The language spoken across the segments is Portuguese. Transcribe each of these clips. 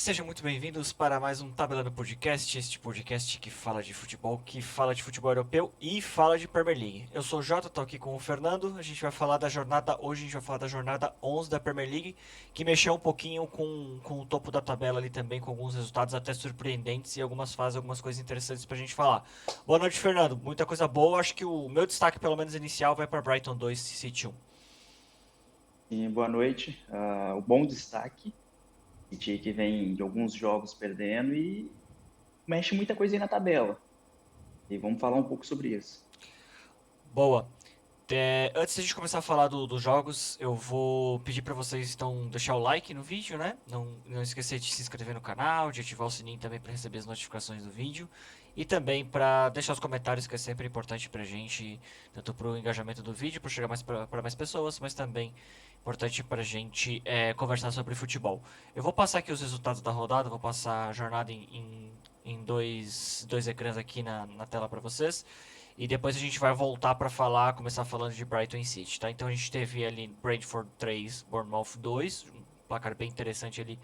Sejam muito bem-vindos para mais um Tabelando Podcast, este podcast que fala de futebol, que fala de futebol europeu e fala de Premier League. Eu sou o Jota, estou aqui com o Fernando, a gente vai falar da jornada, hoje a gente vai falar da jornada 11 da Premier League, que mexeu um pouquinho com o topo da tabela ali também, com alguns resultados até surpreendentes e algumas fases, algumas coisas interessantes pra gente falar. Boa noite, Fernando, muita coisa boa, acho que o meu destaque, pelo menos inicial, vai para Brighton 2, City 1. Sim, boa noite. O bom destaque, City que vem de alguns jogos perdendo e mexe muita coisa aí na tabela. E vamos falar um pouco sobre isso. Boa. Antes de a gente começar a falar dos jogos, eu vou pedir para vocês então deixar o like no vídeo, né? Não esquecer de se inscrever no canal, de ativar o sininho também para receber as notificações do vídeo e também para deixar os comentários, que é sempre importante pra gente, tanto pro engajamento do vídeo, para chegar mais para mais pessoas, mas também importante pra gente conversar sobre futebol. Eu vou passar aqui os resultados da rodada, vou passar a jornada em dois ecrãs aqui na tela para vocês. E depois a gente vai voltar para falar, começar falando de Brighton e City, tá? Então a gente teve ali Brentford 3, Bournemouth 2, um placar bem interessante ali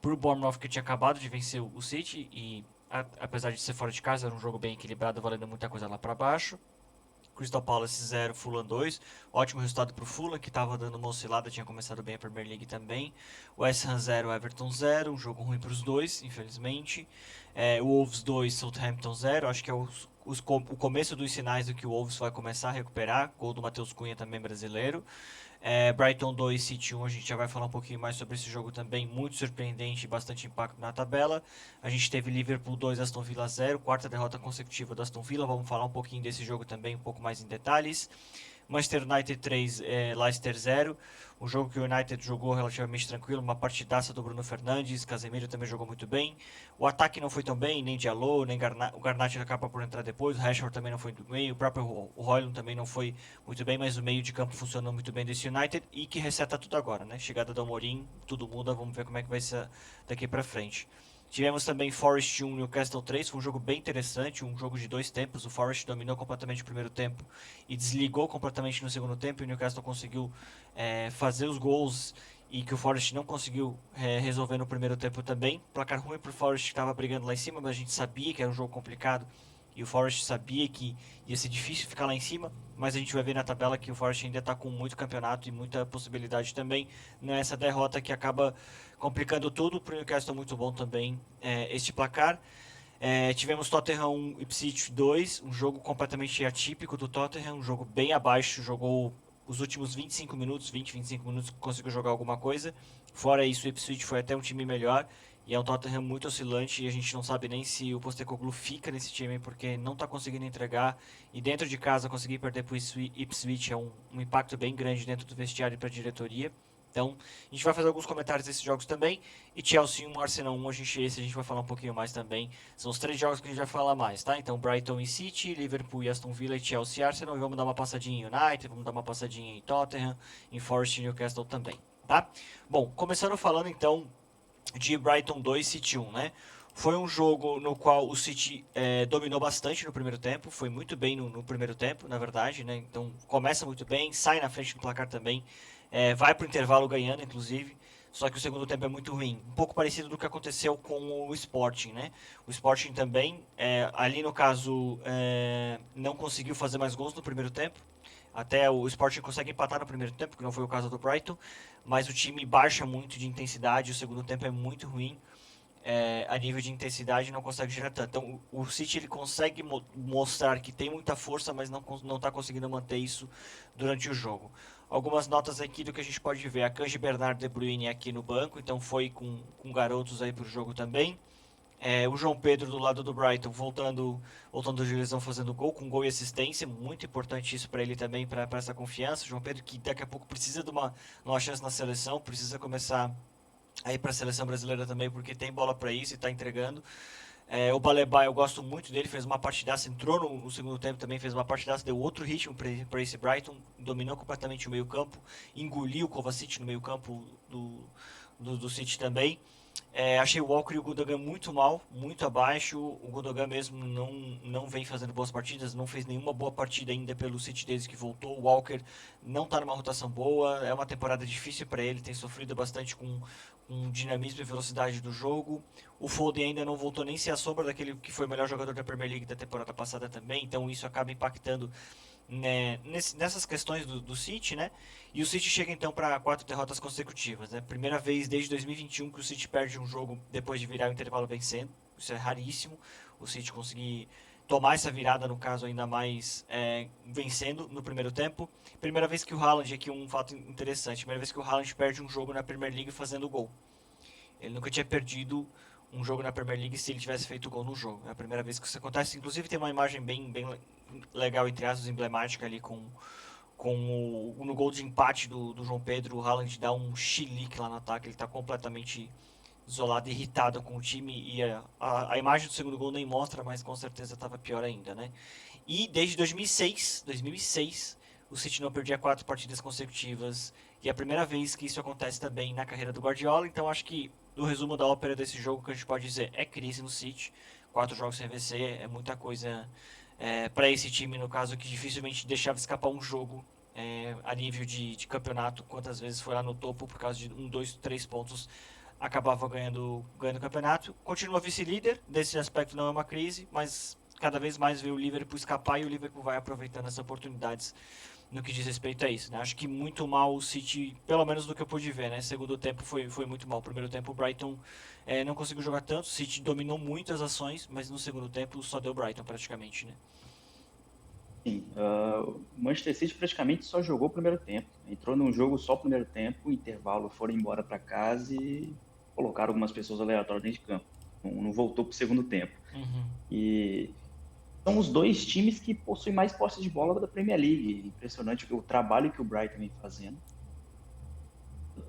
pro Bournemouth, que tinha acabado de vencer o City e apesar de ser fora de casa, era um jogo bem equilibrado, valendo muita coisa lá para baixo. Crystal Palace 0, Fulham 2. Ótimo resultado para o Fulham, que estava dando uma oscilada, tinha começado bem a Premier League também. West Ham 0, Everton 0. Um jogo ruim para os dois, infelizmente. Wolves 2, Southampton 0. Acho que é o começo dos sinais do que o Wolves vai começar a recuperar. Gol do Matheus Cunha, também brasileiro. Brighton 2, City 1, a gente já vai falar um pouquinho mais sobre esse jogo também, muito surpreendente e bastante impacto na tabela. A gente teve Liverpool 2, Aston Villa 0, quarta derrota consecutiva do Aston Villa, vamos falar um pouquinho desse jogo também, um pouco mais em detalhes. Manchester United 3, Leicester 0. Um jogo que o United jogou relativamente tranquilo, uma partidaça do Bruno Fernandes, Casemiro também jogou muito bem. O ataque não foi tão bem, nem Diallo, nem o Garnacho acaba por entrar depois, o Rashford também não foi do meio, o próprio Højlund também não foi muito bem, mas o meio de campo funcionou muito bem desse United e que reseta tudo agora, né? Chegada do Amorim, tudo muda, vamos ver como é que vai ser daqui pra frente. Tivemos também Forest 1, Newcastle 3, foi um jogo bem interessante, um jogo de dois tempos. O Forest dominou completamente o primeiro tempo e desligou completamente no segundo tempo. E o Newcastle conseguiu fazer os gols e que o Forest não conseguiu resolver no primeiro tempo também. Placar ruim para o Forest, que estava brigando lá em cima, mas a gente sabia que era um jogo complicado e o Forest sabia que ia ser difícil ficar lá em cima, mas a gente vai ver na tabela que o Forest ainda está com muito campeonato e muita possibilidade também nessa derrota que acaba complicando tudo. Para o Newcastle muito bom também este placar. Tivemos Tottenham 1, Ipswich 2, um jogo completamente atípico do Tottenham, um jogo bem abaixo, jogou os últimos 25 minutos, 20, 25 minutos conseguiu jogar alguma coisa. Fora isso, o Ipswich foi até um time melhor e é um Tottenham muito oscilante e a gente não sabe nem se o Postecoglou fica nesse time porque não está conseguindo entregar e dentro de casa conseguir perder para o Ipswich é um impacto bem grande dentro do vestiário e para a diretoria. Então, a gente vai fazer alguns comentários desses jogos também. E Chelsea 1, Arsenal 1, esse a gente vai falar um pouquinho mais também. São os três jogos que a gente vai falar mais, tá? Então, Brighton e City, Liverpool e Aston Villa e Chelsea e Arsenal. E vamos dar uma passadinha em United, vamos dar uma passadinha em Tottenham, em Forest e Newcastle também, tá? Bom, começando falando então de Brighton 2, City 1, né? Foi um jogo no qual o City dominou bastante no primeiro tempo, foi muito bem no primeiro tempo, na verdade, né? Então começa muito bem, sai na frente do placar também, vai para o intervalo ganhando, inclusive. Só que o segundo tempo é muito ruim. Um pouco parecido do que aconteceu com o Sporting, né? O Sporting também, ali no caso, não conseguiu fazer mais gols no primeiro tempo. Até o Sporting consegue empatar no primeiro tempo, que não foi o caso do Brighton. Mas o time baixa muito de intensidade, o segundo tempo é muito ruim. A nível de intensidade não consegue girar tanto. Então o City ele consegue mostrar que tem muita força, mas não está conseguindo manter isso durante o jogo. Algumas notas aqui do que a gente pode ver. A Kanji Bernard De Bruyne aqui no banco, então foi com garotos aí para o jogo também. O João Pedro do lado do Brighton voltando de lesão fazendo gol, com gol e assistência, muito importante isso para ele também, para essa confiança. O João Pedro que daqui a pouco precisa de uma chance na seleção, precisa começar a ir para a seleção brasileira também, porque tem bola para isso e está entregando. O Baleba, eu gosto muito dele, fez uma partidaça, entrou no segundo tempo também, fez uma partidaça, deu outro ritmo para esse Brighton, dominou completamente o meio campo, engoliu o Kovacic no meio campo do City também. Achei o Walker e o Gundogan muito mal, muito abaixo. O Gundogan mesmo não vem fazendo boas partidas, não fez nenhuma boa partida ainda pelo City desde que voltou. O Walker não está numa rotação boa, é uma temporada difícil para ele, tem sofrido bastante com dinamismo e velocidade do jogo. O Foden ainda não voltou nem se a sombra daquele que foi o melhor jogador da Premier League da temporada passada também, então isso acaba impactando, né, nessas questões do City, né? E o City chega então para 4 derrotas consecutivas, né? Primeira vez desde 2021 que o City perde um jogo depois de virar o intervalo vencendo. Isso é raríssimo. O City conseguir tomar essa virada, no caso, ainda mais vencendo no primeiro tempo. Primeira vez que o Haaland, aqui um fato interessante, primeira vez que o Haaland perde um jogo na Premier League fazendo gol. Ele nunca tinha perdido um jogo na Premier League se ele tivesse feito gol no jogo. É a primeira vez que isso acontece. Inclusive tem uma imagem bem legal, entre aspas, emblemática ali no gol de empate do João Pedro. O Haaland dá um chilique lá no ataque. Ele está completamente isolado, irritado com o time. E a imagem do segundo gol nem mostra, mas com certeza estava pior ainda, né? E desde 2006, o City não perdia 4 partidas consecutivas. E é a primeira vez que isso acontece também na carreira do Guardiola. Então acho que o resumo da ópera desse jogo que a gente pode dizer é crise no City. 4 jogos sem vencer é muita coisa para esse time, no caso, que dificilmente deixava escapar um jogo a nível de campeonato. Quantas vezes foi lá no topo por causa de 1, 2, 3 pontos acabava ganhando o campeonato. Continua vice-líder, desse aspecto não é uma crise, mas cada vez mais vê o Liverpool escapar e o Liverpool vai aproveitando as oportunidades no que diz respeito a isso, né? Acho que muito mal o City, pelo menos do que eu pude ver, né? Segundo tempo foi muito mal. Primeiro tempo o Brighton não conseguiu jogar tanto, o City dominou muito as ações, mas no segundo tempo só deu Brighton praticamente, né? Sim, o Manchester City praticamente só jogou o primeiro tempo. Entrou num jogo só o primeiro tempo, intervalo, foram embora para casa e colocaram algumas pessoas aleatórias dentro de campo. Não voltou para o segundo tempo. Uhum. E são os dois times que possuem mais posse de bola da Premier League. Impressionante o trabalho que o Brighton vem fazendo.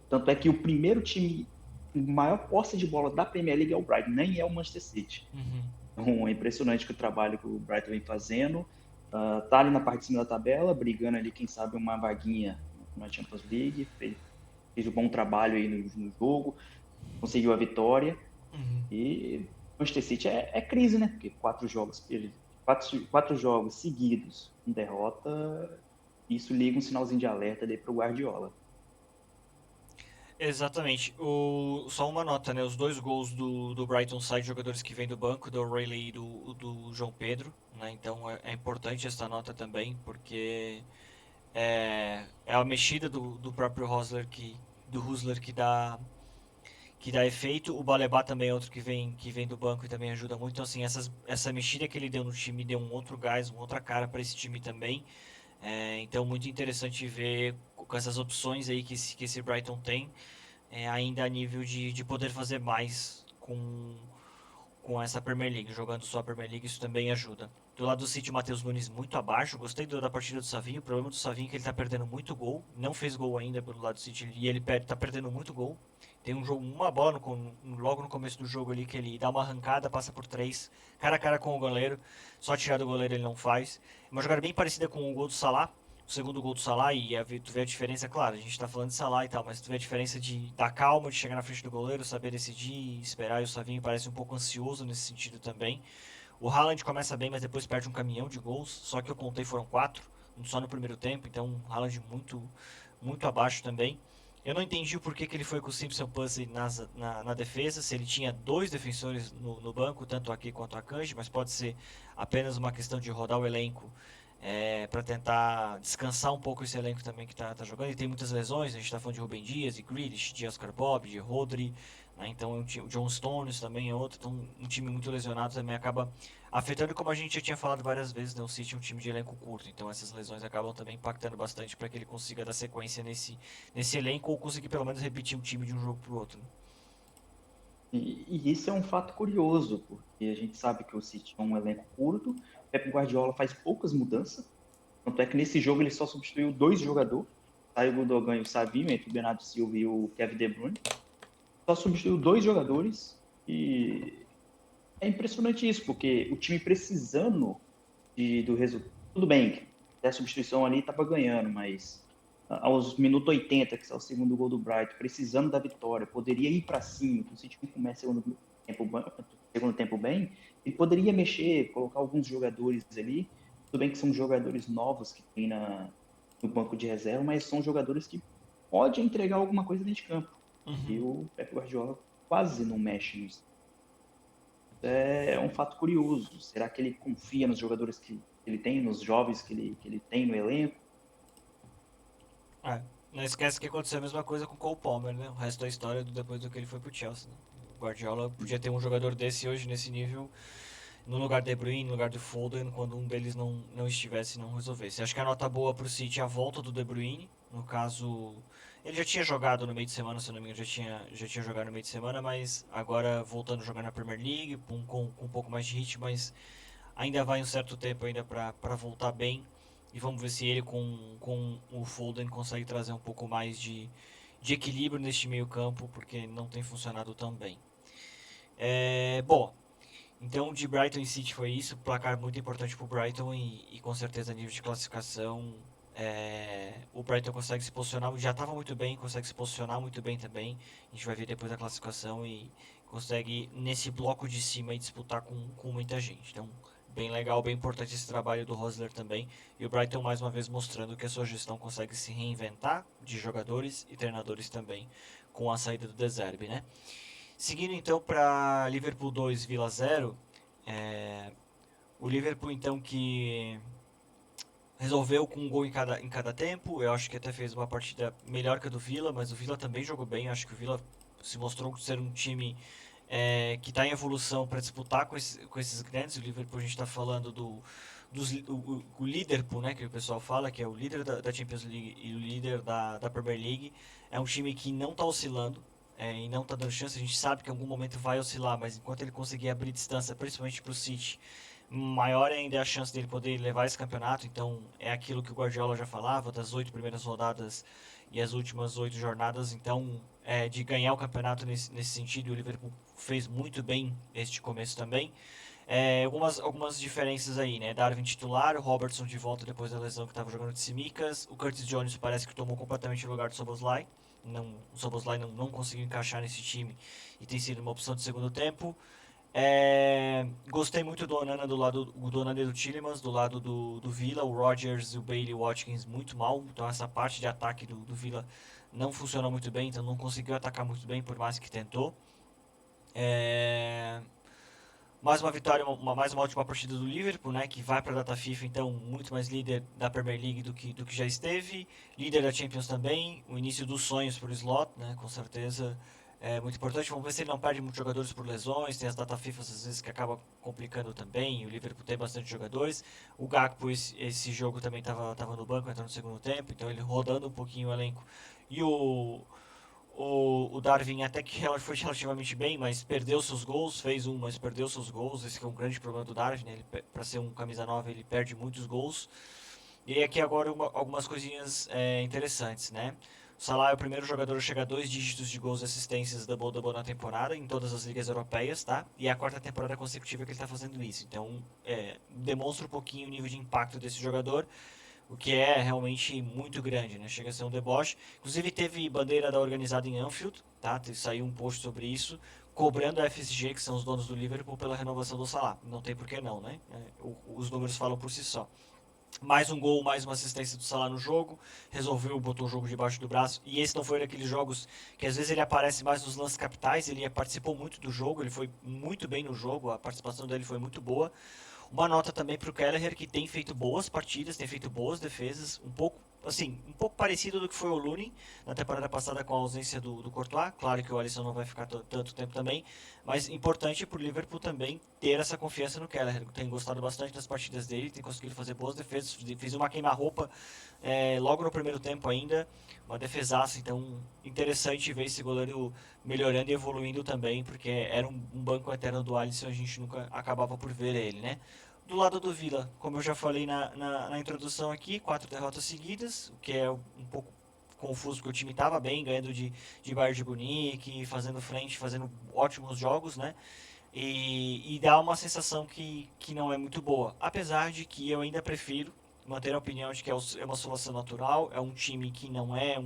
Tanto é que o primeiro time com maior posse de bola da Premier League é o Brighton, nem é o Manchester City. Uhum. Então é impressionante que o trabalho que o Brighton vem fazendo. Tá ali na parte de cima da tabela, brigando ali, quem sabe, uma vaguinha na Champions League. Fez um bom trabalho aí no jogo, conseguiu a vitória. Uhum. E o Manchester City é crise, né? Porque 4 jogos, quatro jogos seguidos com derrota, isso liga um sinalzinho de alerta daí pro Guardiola. Exatamente. Só uma nota, né? Os 2 gols do Brighton saem de jogadores que vêm do banco, do O'Reilly e do João Pedro, né? Então é importante essa nota também, porque é a mexida do próprio Husler que dá efeito. O Baleba também é outro que vem do banco e também ajuda muito. Então, assim, essa mexida que ele deu no time deu um outro gás, uma outra cara para esse time também. Então, muito interessante ver com essas opções aí que esse Brighton tem, ainda a nível de poder fazer mais com essa Premier League, jogando só a Premier League, isso também ajuda. Do lado do City, o Matheus Nunes muito abaixo. Gostei da partida do Savinho. O problema do Savinho é que ele tá perdendo muito gol. Não fez gol ainda pelo lado do City e ele tá perdendo muito gol. Tem um jogo, uma bola logo no começo do jogo ali que ele dá uma arrancada, passa por 3, cara a cara com o goleiro. Só tirar do goleiro ele não faz. Uma jogada bem parecida com o gol do Salah. O segundo gol do Salah, e tu vê a diferença, claro, a gente tá falando de Salah e tal, mas tu vê a diferença da calma, de chegar na frente do goleiro, saber decidir, esperar, e o Savinho parece um pouco ansioso nesse sentido também. O Haaland começa bem, mas depois perde um caminhão de gols, só que eu contei foram 4, só no primeiro tempo, então o Haaland muito abaixo também. Eu não entendi o porquê que ele foi com o Simpson Pussy na defesa, se ele tinha 2 defensores no banco, tanto aqui quanto a Kanji, mas pode ser apenas uma questão de rodar o elenco para tentar descansar um pouco esse elenco também que tá jogando. E tem muitas lesões, a gente tá falando de Rubem Dias, de Grealish, de Oscar Bob, de Rodri, né? Então o John Stones também é outro, então um time muito lesionado também acaba afetando, como a gente já tinha falado várias vezes, né? O City é um time de elenco curto, então essas lesões acabam também impactando bastante para que ele consiga dar sequência nesse elenco ou conseguir pelo menos repetir um time de um jogo pro outro, né? E isso é um fato curioso, porque a gente sabe que o City é um elenco curto, o Pep Guardiola faz poucas mudanças, tanto é que nesse jogo ele só substituiu 2 jogadores, saiu o Gundogan e o Savinho, entre o Bernardo Silva e o Kevin De Bruyne, só substituiu 2 jogadores e é impressionante isso, porque o time precisando do resultado. Tudo bem, a substituição ali estava ganhando, mas aos minutos 80, que é o segundo gol do Brighton, precisando da vitória, poderia ir para cima, que o City não começa segundo tempo bem, ele poderia mexer, colocar alguns jogadores ali, tudo bem que são jogadores novos que tem no banco de reserva, mas são jogadores que podem entregar alguma coisa dentro de campo. E Uhum. o Pep Guardiola quase não mexe nisso. É um fato curioso. Será que ele confia nos jogadores que ele tem, nos jovens que ele tem no elenco? É. Não esquece que aconteceu a mesma coisa com o Cole Palmer, né? O resto da história depois do que ele foi pro Chelsea, né? O Guardiola podia ter um jogador desse hoje nesse nível no lugar de De Bruyne, no lugar do Foden, quando um deles não estivesse e não resolvesse. Acho que a nota boa pro City é a volta do De Bruyne. No caso, ele já tinha jogado no meio de semana, se não me engano, já tinha jogado no meio de semana, mas agora voltando a jogar na Premier League, com um pouco mais de ritmo, mas ainda vai um certo tempo ainda para voltar bem. E vamos ver se ele com o Foden consegue trazer um pouco mais de equilíbrio neste meio campo, porque não tem funcionado tão bem. Bom, então de Brighton e City foi isso, placar muito importante para o Brighton e com certeza nível de classificação o Brighton consegue se posicionar, já estava muito bem, consegue se posicionar muito bem também. A gente vai ver depois a classificação e consegue nesse bloco de cima e disputar com muita gente. Então, bem legal, bem importante esse trabalho do Rosler também. E o Brighton mais uma vez mostrando que a sua gestão consegue se reinventar de jogadores e treinadores também com a saída do De Zerbi, né? Seguindo então para Liverpool 2, Villa 0, o Liverpool então que resolveu com um gol em cada tempo. Eu acho que até fez uma partida melhor que a do Villa, mas o Villa também jogou bem. Eu acho que o Villa se mostrou ser um time que está em evolução para disputar com esses grandes. O Liverpool a gente está falando o Liverpool, né, que o pessoal fala, que é o líder da Champions League e o líder da Premier League. É um time que não está oscilando. E não está dando chance, a gente sabe que em algum momento vai oscilar, mas enquanto ele conseguir abrir distância, principalmente para o City, maior ainda é a chance dele poder levar esse campeonato. Então é aquilo que o Guardiola já falava das 8 primeiras rodadas e as últimas 8 jornadas. Então de ganhar o campeonato nesse sentido, e o Liverpool fez muito bem este começo também. Algumas diferenças aí, né? Darwin titular, o Robertson de volta depois da lesão que estava jogando de Tsimikas, o Curtis Jones parece que tomou completamente o lugar do Szoboszlai. O Szoboszlai não conseguiu encaixar nesse time e tem sido uma opção de segundo tempo. Gostei muito do Onana do Onana e do Tielemans, do lado do Villa, o Rodgers, o Bailey e o Watkins muito mal, então essa parte de ataque do Villa não funcionou muito bem, então não conseguiu atacar muito bem por mais que tentou. Mais uma vitória, mais uma ótima partida do Liverpool, né, que vai para a data FIFA, então muito mais líder da Premier League do que já esteve, líder da Champions também, o início dos sonhos para o Slot, né, com certeza é muito importante. Vamos ver se ele não perde muitos jogadores por lesões, tem as data FIFA às vezes que acaba complicando também, o Liverpool tem bastante jogadores, o Gakpo esse jogo também estava no banco, entrou no segundo tempo, então ele rodando um pouquinho o elenco, e o Darwin até que foi relativamente bem, mas perdeu seus gols, fez um, mas perdeu seus gols. Esse que é um grande problema do Darwin, né? Para ser um camisa 9 ele perde muitos gols. E aqui agora algumas coisinhas interessantes, né? O Salah é o primeiro jogador a chegar a 2 dígitos de gols e assistências double-double na temporada, em todas as ligas europeias, tá? E é a quarta temporada consecutiva que ele está fazendo isso. Então, demonstra um pouquinho o nível de impacto desse jogador, o que é realmente muito grande, né? Chega a ser um deboche. Inclusive teve bandeira da organizada em Anfield, tá? Saiu um post sobre isso, cobrando a FSG, que são os donos do Liverpool, pela renovação do Salah. Não tem por que não, né? Os números falam por si só. Mais um gol, mais uma assistência do Salah no jogo, resolveu, botou o jogo debaixo do braço. E esse não foi daqueles jogos que às vezes ele aparece mais nos lances capitais, ele participou muito do jogo, ele foi muito bem no jogo, a participação dele foi muito boa. Uma nota também para o Kelleher, que tem feito boas partidas, tem feito boas defesas, um pouco parecido do que foi o Looney na temporada passada com a ausência do Courtois. Claro que o Alisson não vai ficar tanto tempo também, mas importante para o Liverpool também ter essa confiança no Kelleher. Tem gostado bastante das partidas dele, tem conseguido fazer boas defesas, fez uma queima-roupa logo no primeiro tempo ainda, uma defesaça. Então interessante ver esse goleiro melhorando e evoluindo também, porque era um banco eterno do Alisson, a gente nunca acabava por ver ele, né? Do lado do Villa, como eu já falei na introdução aqui, 4 derrotas seguidas, o que é um pouco confuso, porque o time estava bem, ganhando de Bayern de Munique, fazendo frente, fazendo ótimos jogos, né? E dá uma sensação que não é muito boa. Apesar de que eu ainda prefiro manter a opinião de que é uma solução natural, é um time que não é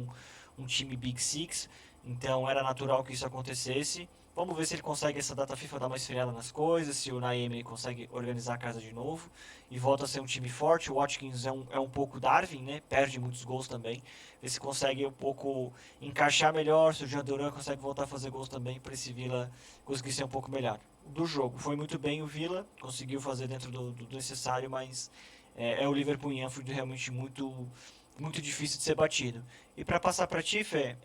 um time Big Six, então era natural que isso acontecesse. Vamos ver se ele consegue essa data FIFA dar uma esfriada nas coisas, se o Naemi consegue organizar a casa de novo e volta a ser um time forte. O Watkins é um pouco Darwin, né? Perde muitos gols também. Ver se consegue um pouco encaixar melhor, se o Jean Duran consegue voltar a fazer gols também para esse Villa conseguir ser um pouco melhor. Do jogo, foi muito bem o Villa, conseguiu fazer dentro do necessário, mas é o Liverpool em Anfield realmente muito difícil de ser batido. E para passar para ti, Fê,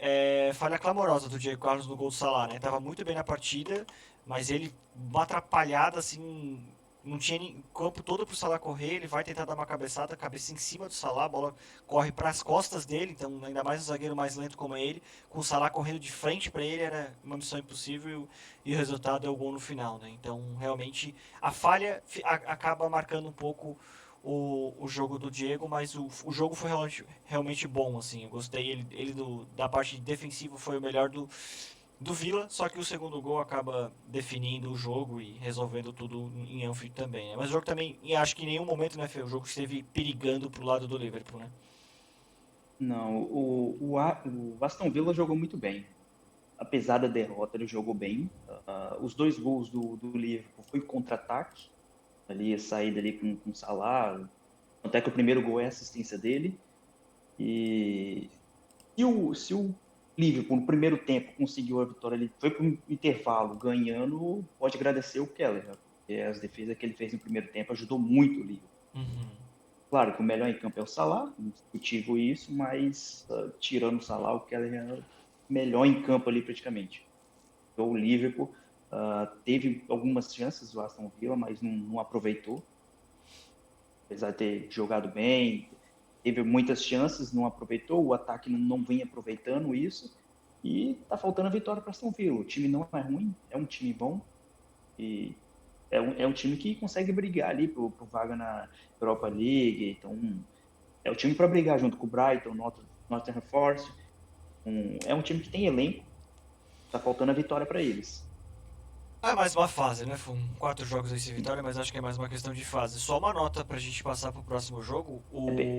falha clamorosa do Diego Carlos no gol do Salah, né? Tava muito bem na partida, mas ele, uma atrapalhada assim, não tinha campo todo pro Salah correr, ele vai tentar dar uma cabeçada, cabeça em cima do Salah, a bola corre para as costas dele, então ainda mais um zagueiro mais lento como ele, com o Salah correndo de frente para ele, era uma missão impossível e o resultado é o gol no final, né? Então, realmente, a falha acaba marcando um pouco o jogo do Diego, mas o jogo foi realmente bom, assim, eu gostei, da parte defensiva foi o melhor do Villa, só que o segundo gol acaba definindo o jogo e resolvendo tudo em Anfield também, né? Mas o jogo também, e acho que em nenhum momento, né, Fê, o jogo esteve perigando pro lado do Liverpool, né? Não, o Aston Villa jogou muito bem. Apesar da derrota, ele jogou bem. Os dois gols do Liverpool foi contra-ataque, ali a saída ali com o Salah. Até que o primeiro gol é a assistência dele. E se o Liverpool, no primeiro tempo, conseguiu a vitória, ele foi para o intervalo ganhando, pode agradecer o Keller, né? Porque as defesas que ele fez no primeiro tempo ajudou muito o Liverpool. Uhum. Claro que o melhor em campo é o Salah, indiscutível isso, mas tirando o Salah, o Keller é o melhor em campo ali praticamente. Então, o Liverpool teve algumas chances, o Aston Villa, mas não aproveitou. Apesar de ter jogado bem, teve muitas chances, não aproveitou, o ataque não vem aproveitando isso, e tá faltando a vitória para Aston Villa. O time não é ruim, é um time bom, e é um time que consegue brigar ali pro vaga na Europa League, então é o time para brigar junto com o Brighton, Nottingham Forest, é um time que tem elenco, tá faltando a vitória para eles. É mais uma fase, né? Foram 4 jogos aí sem vitória, mas acho que é mais uma questão de fase. Só uma nota pra gente passar pro próximo jogo.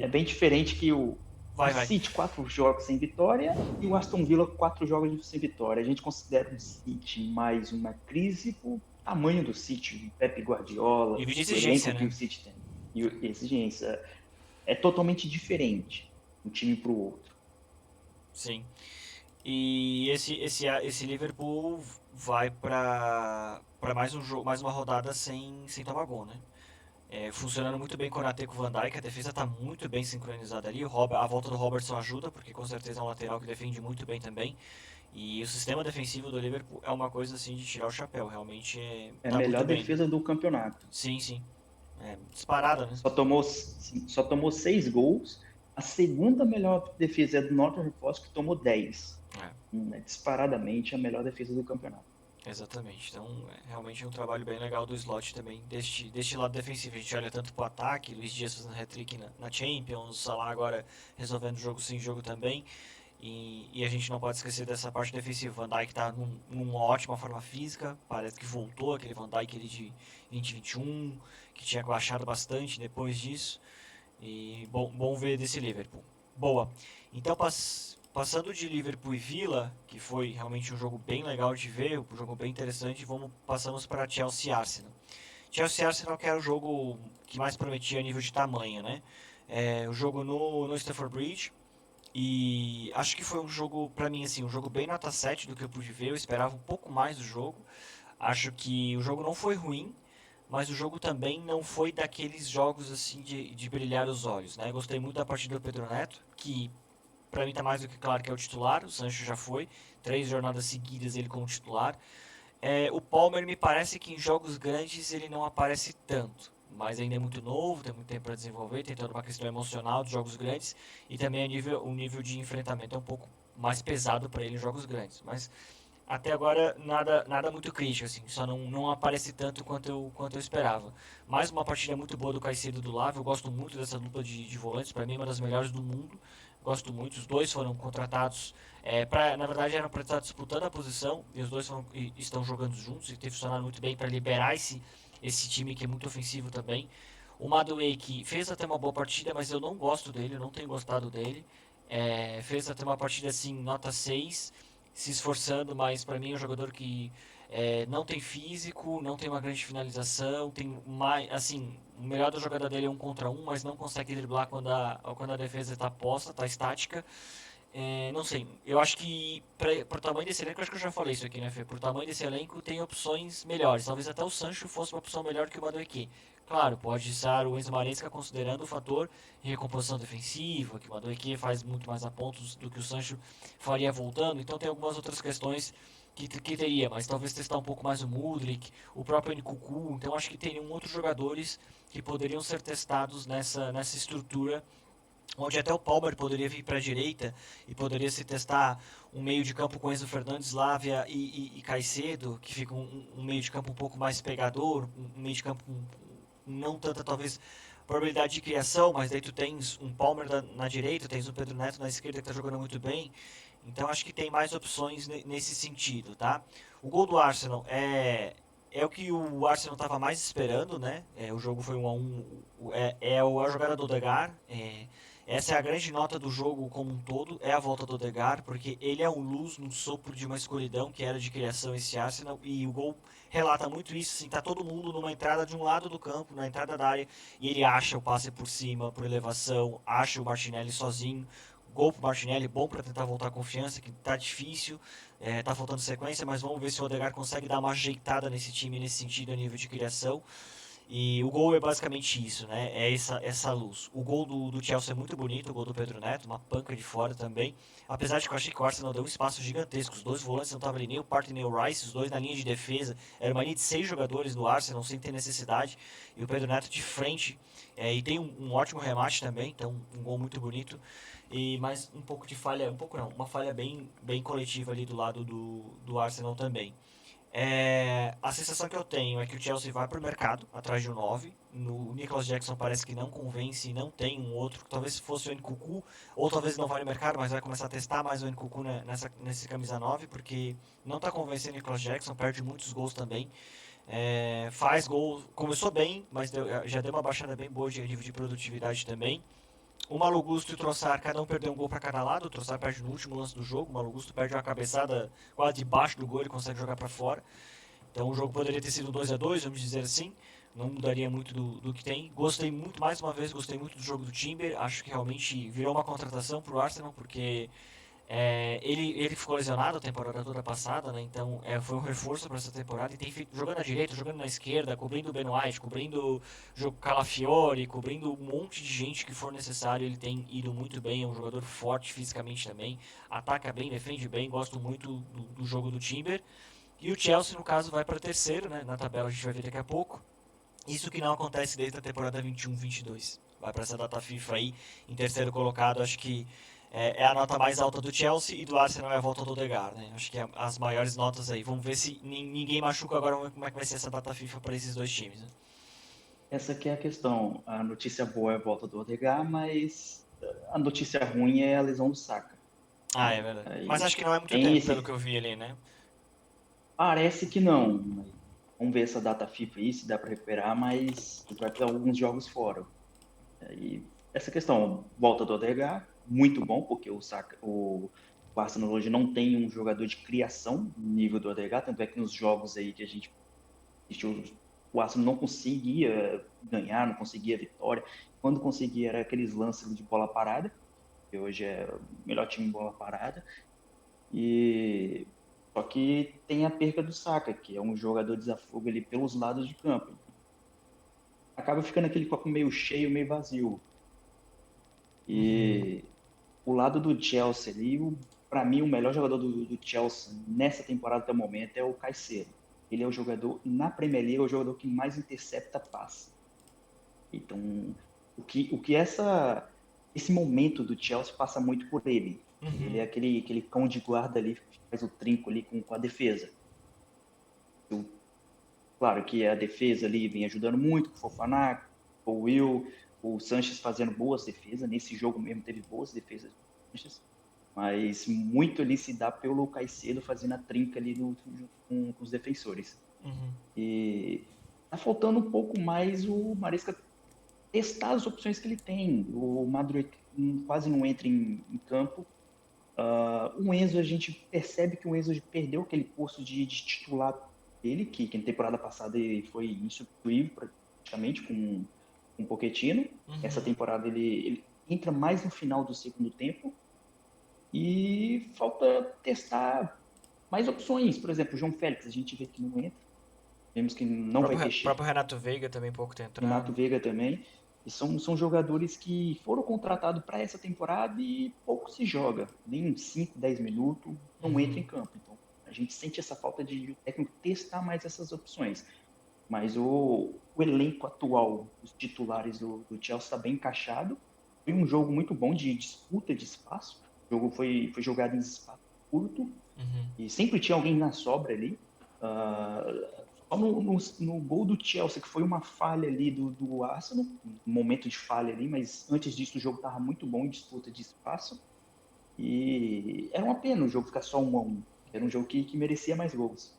É bem diferente que o Vai, vai. City, 4 jogos sem vitória, e o Aston Villa, 4 jogos sem vitória. A gente considera o City mais uma crise por tamanho do City, o Pep Guardiola, Nível de o elenco exigência, que né? o City tem. E a exigência é totalmente diferente um time para o outro. Sim. E esse Liverpool vai pra mais um jogo, mais uma rodada sem tomar gol, né? Funcionando muito bem com o Konate e com o Van Dijk, a defesa está muito bem sincronizada ali. A volta do Robertson ajuda, porque com certeza é um lateral que defende muito bem também. E o sistema defensivo do Liverpool é uma coisa assim de tirar o chapéu, realmente É a tá muito melhor bem. defesa do campeonato. Sim, sim. Disparada, né? Só tomou 6 gols. A segunda melhor defesa é do Nottingham Forest, que tomou 10. É, É disparadamente a melhor defesa do campeonato. exatamente. Então, realmente um trabalho bem legal do Slot também, deste lado defensivo. A gente olha tanto pro ataque, Luiz Dias fazendo hat-trick na Champions, o Salah agora resolvendo jogo sem jogo também. E a gente não pode esquecer dessa parte defensiva. Van Dijk está numa ótima forma física, parece que voltou aquele Van Dijk ali de 2021, que tinha baixado bastante depois disso. E bom ver desse Liverpool. Boa. Então, passando de Liverpool e Villa, que foi realmente um jogo bem legal de ver, um jogo bem interessante, passamos para Chelsea e Arsenal. Chelsea e Arsenal, que era o jogo que mais prometia a nível de tamanho, né? O jogo no Stamford Bridge. E acho que foi um jogo, pra mim, assim, um jogo bem nota 7 do que eu pude ver. Eu esperava um pouco mais do jogo. Acho que o jogo não foi ruim, mas o jogo também não foi daqueles jogos assim de brilhar os olhos, né? Gostei muito da partida do Pedro Neto, que pra mim tá mais do que claro que é o titular. O Sancho já foi, 3 jornadas seguidas ele como titular. O Palmer me parece que em jogos grandes ele não aparece tanto, mas ainda é muito novo, tem muito tempo para desenvolver, tem toda uma questão emocional dos jogos grandes e também o nível de enfrentamento é um pouco mais pesado para ele em jogos grandes. Mas até agora nada muito crítico, assim, só não aparece tanto quanto eu esperava. Mais uma partida muito boa do Caicedo e do Lave, eu gosto muito dessa dupla de volantes, para mim é uma das melhores do mundo. Gosto muito, os dois foram contratados, na verdade eram para estar disputando a posição, e os dois estão jogando juntos e tem funcionado muito bem para liberar esse time que é muito ofensivo também. O Madueke fez até uma boa partida, mas eu não gosto dele, eu não tenho gostado dele. Fez até uma partida assim, nota 6 se esforçando, mas pra mim é um jogador que não tem físico, não tem uma grande finalização, tem mais, assim, o melhor da jogada dele é um contra um, mas não consegue driblar quando a defesa está posta, está estática. Não sei, eu acho que pro tamanho desse elenco, acho que eu já falei isso aqui, né, Fê? Pro tamanho desse elenco tem opções melhores. Talvez até o Sancho fosse uma opção melhor que o Madueke. Claro, pode estar o Enzo Maresca considerando o fator de recomposição defensiva, que o Madueke faz muito mais a pontos do que o Sancho faria voltando. Então tem algumas outras questões que teria, mas talvez testar um pouco mais o Mudryk, o próprio Nkunku. Então acho que teriam outros jogadores que poderiam ser testados nessa estrutura onde até o Palmer poderia vir para a direita e poderia se testar um meio de campo com Enzo Fernandes, Lavia e Caicedo, que fica um meio de campo um pouco mais pegador, um meio de campo com não tanta talvez probabilidade de criação, mas daí tu tens um Palmer na direita, tens o Pedro Neto na esquerda que está jogando muito bem, então acho que tem mais opções nesse sentido, tá? O gol do Arsenal é o que o Arsenal estava mais esperando, né? O jogo foi 1-1, a jogada do Odegaard, essa é a grande nota do jogo como um todo, é a volta do Odegaard, porque ele é um luz no sopro de uma escuridão que era de criação esse Arsenal, e o gol relata muito isso, assim, tá todo mundo numa entrada de um lado do campo, na entrada da área, e ele acha o passe por cima, por elevação, acha o Martinelli sozinho, gol pro Martinelli, bom para tentar voltar a confiança, que tá difícil, tá faltando sequência, mas vamos ver se o Odegaard consegue dar uma ajeitada nesse time, nesse sentido, a nível de criação. E o gol é basicamente isso, né? É essa luz. O gol do Chelsea é muito bonito, o gol do Pedro Neto, uma panca de fora também. Apesar de que eu achei que o Arsenal deu um espaço gigantesco. Os dois volantes não estavam ali, nem o Partey nem o Rice, os dois na linha de defesa. Era uma linha de 6 jogadores do Arsenal, sem ter necessidade. E o Pedro Neto de frente. E tem um ótimo remate também, então um gol muito bonito. E mais um pouco de falha, um pouco não, uma falha bem coletiva ali do lado do Arsenal também. A sensação que eu tenho é que o Chelsea vai para o mercado atrás de um 9. O Nicholas Jackson parece que não convence, não tem um outro. Talvez fosse o Nkunku, ou talvez não vá no mercado, mas vai começar a testar mais o Nkunku nesse camisa 9, porque não está convencendo o Nicholas Jackson, perde muitos gols também. Faz gol, começou bem, mas já deu uma baixada bem boa de nível de produtividade também. O Malo Gusto e o Trossard, cada um perdeu um gol para cada lado. O Trossard perde no último lance do jogo. O Malo Gusto perde uma cabeçada quase debaixo do gol e consegue jogar para fora. Então o jogo poderia ter sido 2-2, vamos dizer assim. Não mudaria muito do que tem. Gostei muito, mais uma vez, gostei muito do jogo do Timber. Acho que realmente virou uma contratação para o Arsenal, porque ele ficou lesionado a temporada toda passada, né? Então foi um reforço para essa temporada e tem feito, jogando à direita, jogando na esquerda, cobrindo o Ben White, cobrindo o Calafiori, cobrindo um monte de gente que for necessário. Ele tem ido muito bem, é um jogador forte fisicamente também, ataca bem, defende bem, gosto muito do jogo do Timber. E o Chelsea, no caso, vai para terceiro, né? Na tabela a gente vai ver daqui a pouco. Isso que não acontece desde a temporada 21-22. Vai para essa data FIFA aí, em terceiro colocado, acho que é a nota mais alta do Chelsea, e do Arsenal é a volta do Odegaard, né? Acho que é as maiores notas aí. Vamos ver se ninguém machuca agora, como é que vai ser essa data FIFA para esses dois times, né? Essa aqui é a questão. A notícia boa é a volta do Odegaard, mas a notícia ruim é a lesão do Saka. Ah, é verdade. Mas Aí acho que não é muito tem tempo, pelo esse. que eu vi ali, né? Parece que não. Vamos ver essa data FIFA aí, se dá para recuperar, mas vai ter alguns jogos fora. E essa questão, volta do Odegaard, muito bom, porque o Arsenal hoje não tem um jogador de criação no nível do Odegaard, tanto é que nos jogos aí que a gente assistiu, o Arsenal não conseguia ganhar, não conseguia vitória. Quando conseguia era aqueles lances de bola parada, que hoje é o melhor time em bola parada. E só que tem a perca do Saka, que é um jogador de desafogo ali pelos lados de campo. Acaba ficando aquele copo meio cheio, meio vazio. Uhum. E o lado do Chelsea ali, para mim, o melhor jogador do Chelsea nessa temporada até o momento é o Caicedo. Ele é o jogador, na Premier League, é o jogador que mais intercepta passe. Então, esse momento do Chelsea passa muito por ele. Ele Uhum. é aquele cão de guarda ali, que faz o trinco ali com a defesa. Claro que a defesa ali vem ajudando muito, com o Fofana, o Will, o Sanches fazendo boas defesas. Nesse jogo mesmo teve boas defesas do Sanches, mas muito ali se dá pelo Caicedo fazendo a trinca ali com os defensores. Uhum. E tá faltando um pouco mais o Maresca testar as opções que ele tem. O Madrid quase não entra em campo. O Enzo, a gente percebe que o Enzo perdeu aquele posto de titular dele, que na temporada passada ele foi insubstituível praticamente com o Pochettino. Essa Uhum. temporada ele entra mais no final do segundo tempo e falta testar mais opções. Por exemplo, o João Félix, a gente vê que não entra, vemos que O não vai próprio, ter próprio Renato Veiga também pouco tem Renato entrado. Veiga também. E são jogadores que foram contratados para essa temporada e pouco se joga. Nem 5, 10 minutos não entra Uhum. em campo. Então, a gente sente essa falta de o técnico testar mais essas opções. Mas o elenco atual, os titulares do Chelsea está bem encaixado. Foi um jogo muito bom de disputa de espaço. O jogo foi jogado em espaço curto Uhum. e sempre tinha alguém na sobra ali. Ah, só no gol do Chelsea, que foi uma falha ali do Arsenal, um momento de falha ali, mas antes disso o jogo estava muito bom em disputa de espaço. E era uma pena o jogo ficar só 1-1. Era um jogo que merecia mais gols.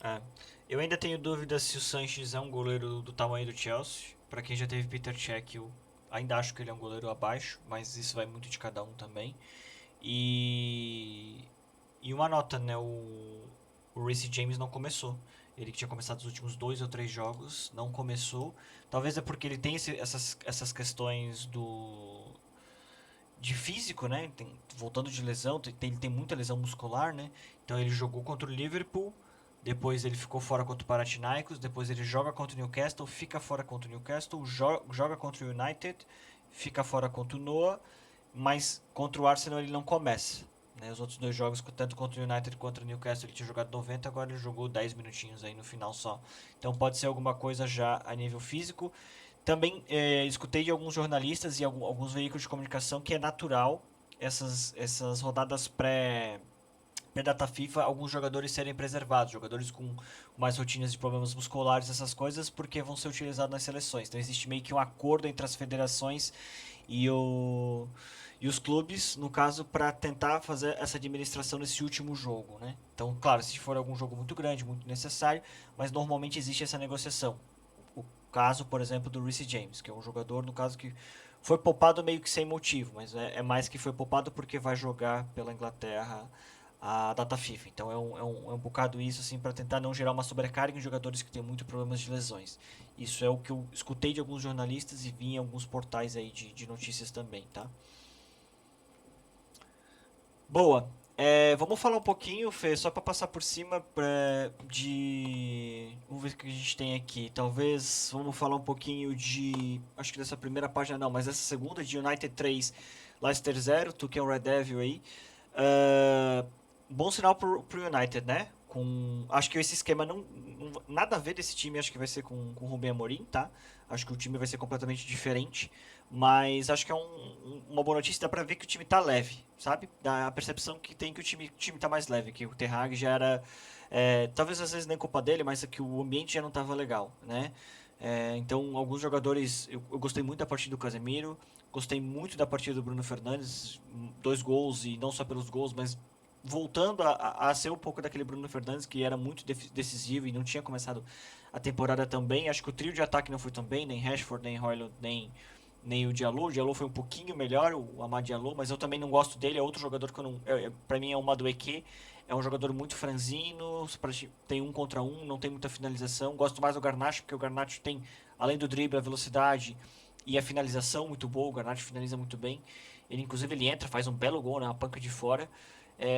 É. Eu ainda tenho dúvida se o Sanches é um goleiro do tamanho do Chelsea. Pra quem já teve Peter Cech, eu ainda acho que ele é um goleiro abaixo, mas isso vai muito de cada um também. E, e uma nota, né? O Reece James não começou. Ele que tinha começado os últimos 2 ou 3 jogos, não começou. Talvez é porque ele tem essas questões de físico, né? Voltando de lesão, ele tem muita lesão muscular, né? Então ele jogou contra o Liverpool, depois ele ficou fora contra o Panathinaikos, depois ele joga contra o Newcastle, fica fora contra o Newcastle, joga contra o United, fica fora contra o Noah, mas contra o Arsenal ele não começa. Né? Os outros 2 jogos, tanto contra o United quanto o Newcastle, ele tinha jogado 90, agora ele jogou 10 minutinhos aí no final só. Então pode ser alguma coisa já a nível físico. Também escutei de alguns jornalistas e alguns veículos de comunicação que é natural essas rodadas pré-data FIFA, alguns jogadores serem preservados, jogadores com mais rotinas de problemas musculares, essas coisas, porque vão ser utilizados nas seleções. Então existe meio que um acordo entre as federações e, e os clubes, no caso, para tentar fazer essa administração nesse último jogo, né? Então, claro, se for algum jogo muito grande, muito necessário, mas normalmente existe essa negociação. O caso, por exemplo, do Reece James, que é um jogador, no caso, que foi poupado meio que sem motivo, mas é mais que foi poupado porque vai jogar pela Inglaterra a data FIFA. Então é um bocado isso, assim, para tentar não gerar uma sobrecarga em jogadores que têm muito problemas de lesões. Isso é o que eu escutei de alguns jornalistas e vi em alguns portais aí de notícias também, tá? Boa. Vamos falar um pouquinho, Fê, só para passar por cima de. Vamos ver o que a gente tem aqui. Talvez vamos falar um pouquinho de. Acho que dessa primeira página não, mas dessa segunda, de United 3, Leicester 0, tu que é um Red Devil aí. Ah, bom sinal pro United, né? Acho que esse esquema nada a ver desse time, acho que vai ser com o Rubem Amorim, tá? Acho que o time vai ser completamente diferente. Mas acho que é uma boa notícia, dá pra ver que o time tá leve, sabe? Dá a percepção que tem que o time tá mais leve, que o Ten Hag já era. Talvez às vezes nem culpa dele, mas é que o ambiente já não tava legal, né? Então, alguns jogadores. Eu gostei muito da partida do Casemiro, gostei muito da partida do Bruno Fernandes, 2 gols e não só pelos gols, mas voltando a ser um pouco daquele Bruno Fernandes que era muito decisivo e não tinha começado a temporada tão bem. Acho que o trio de ataque não foi tão bem, nem Rashford, nem Højlund, nem o Diallo. O Diallo foi um pouquinho melhor, o Amad Diallo, mas eu também não gosto dele. É outro jogador que eu não. Pra mim é o Madueke. É um jogador muito franzino, tem 1 contra 1, não tem muita finalização. Gosto mais do Garnacho, porque o Garnacho tem, além do drible, a velocidade e a finalização muito boa. O Garnacho finaliza muito bem. Ele entra, faz um belo gol na panca de fora.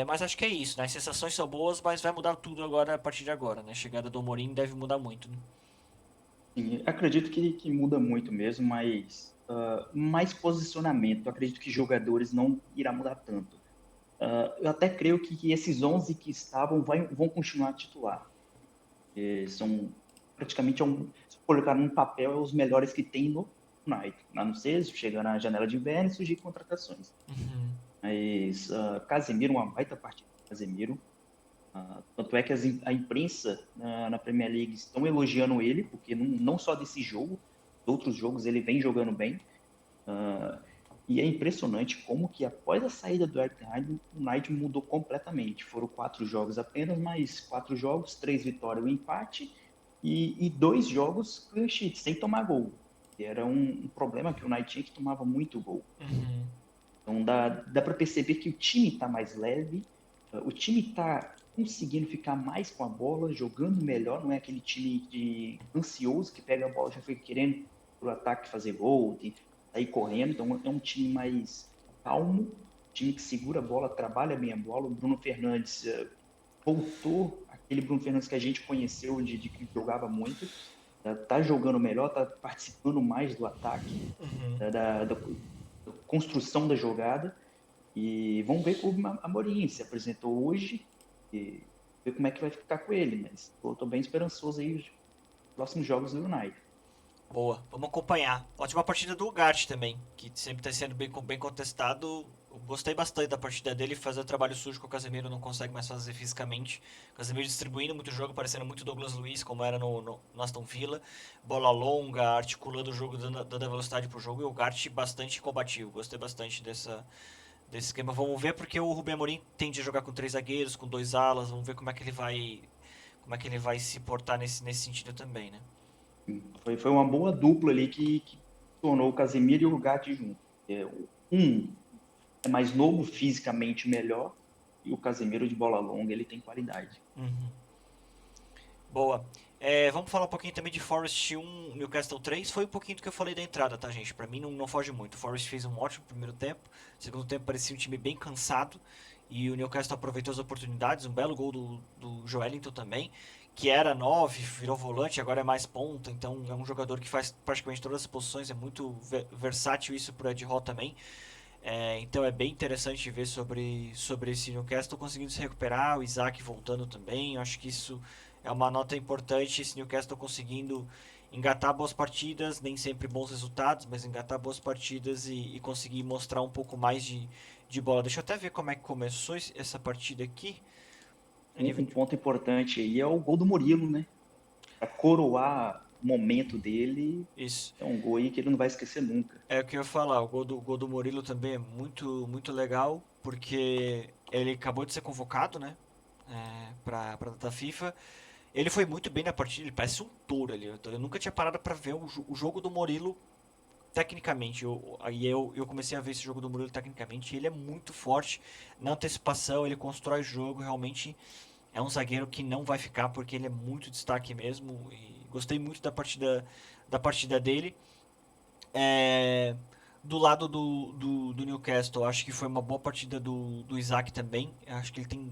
Mas acho que é isso, né? As sensações são boas, mas vai mudar tudo agora a partir de agora, né? A chegada do Amorim deve mudar muito, né? Sim, acredito que muda muito mesmo, mas mais posicionamento. Acredito que jogadores não irá mudar tanto. Eu até creio que esses 11 que estavam vão continuar a titular. São praticamente, se colocar num papel, é os melhores que tem no United. A não ser chegar na janela de inverno e surgir contratações. Uhum. Mas Casemiro, uma baita partida do Casemiro. Tanto é que a imprensa na Premier League estão elogiando ele, porque não só desse jogo, outros jogos ele vem jogando bem. Uh, e é impressionante como que após a saída do Eric Ten Hag, o United mudou completamente. Foram 4 jogos apenas, mas 4 jogos, 3 vitórias, um empate e 2 jogos clean sheet, sem tomar gol. E era um problema que o United tinha, que tomava muito gol. Uhum. Então dá para perceber que o time está mais leve, o time está conseguindo ficar mais com a bola, jogando melhor, não é aquele time ansioso que pega a bola já fica querendo pro ataque fazer gol, sair correndo. Então é um time mais calmo, time que segura a bola, trabalha bem a bola. O Bruno Fernandes voltou aquele Bruno Fernandes que a gente conheceu de que jogava muito, tá jogando melhor, tá participando mais do ataque, Uhum. da construção da jogada. E vamos ver como o Amorim se apresentou hoje e ver como é que vai ficar com ele. Mas estou bem esperançoso aí os próximos jogos do United. Boa, vamos acompanhar. Ótima partida do Ugarte também, que sempre está sendo bem contestado. Eu gostei bastante da partida dele, fazer o trabalho sujo que o Casemiro não consegue mais fazer fisicamente. O Casemiro distribuindo muito jogo, parecendo muito Douglas Luiz, como era no Aston Villa. Bola longa, articulando o jogo, dando velocidade pro jogo. E o Ugarte bastante combativo. Gostei bastante desse esquema. Vamos ver porque o Rubem Amorim tende a jogar com 3 zagueiros, com 2 alas. Vamos ver como é que ele vai se portar nesse sentido também, né? Foi uma boa dupla ali que tornou o Casemiro e o Gatti junto. Um é mais novo, fisicamente melhor, e o Casemiro de bola longa, ele tem qualidade. Uhum. Boa. Vamos falar um pouquinho também de Forest 1, Newcastle 3. Foi um pouquinho do que eu falei da entrada, tá, gente? Pra mim não foge muito. O Forest fez um ótimo primeiro tempo. Segundo tempo parecia um time bem cansado. E o Newcastle aproveitou as oportunidades. Um belo gol do Joelinton também, que era 9, virou volante, agora é mais ponta. Então é um jogador que faz praticamente todas as posições. É muito versátil isso pro Ed Hall também. Então é bem interessante ver sobre esse Newcastle conseguindo se recuperar, o Isaac voltando também. Eu acho que isso é uma nota importante. Esse Newcastle conseguindo engatar boas partidas, nem sempre bons resultados, mas engatar boas partidas e conseguir mostrar um pouco mais de bola. Deixa eu até ver como é que começou essa partida aqui. A nível Um de... ponto importante aí é o gol do Murilo, né? Para coroar o momento dele, Isso. é um gol aí que ele não vai esquecer nunca. É o que eu ia falar. O gol do Murilo também é muito, muito legal, porque ele acabou de ser convocado, né? Pra data FIFA. Ele foi muito bem na partida, ele parece um touro ali. Eu nunca tinha parado pra ver o jogo do Murilo tecnicamente. Aí eu comecei a ver esse jogo do Murilo tecnicamente. Ele é muito forte na antecipação, ele constrói jogo. Realmente é um zagueiro que não vai ficar porque ele é muito destaque mesmo. E gostei muito da partida dele. É, do lado do Newcastle, acho que foi uma boa partida do Isaac também. Acho que ele tem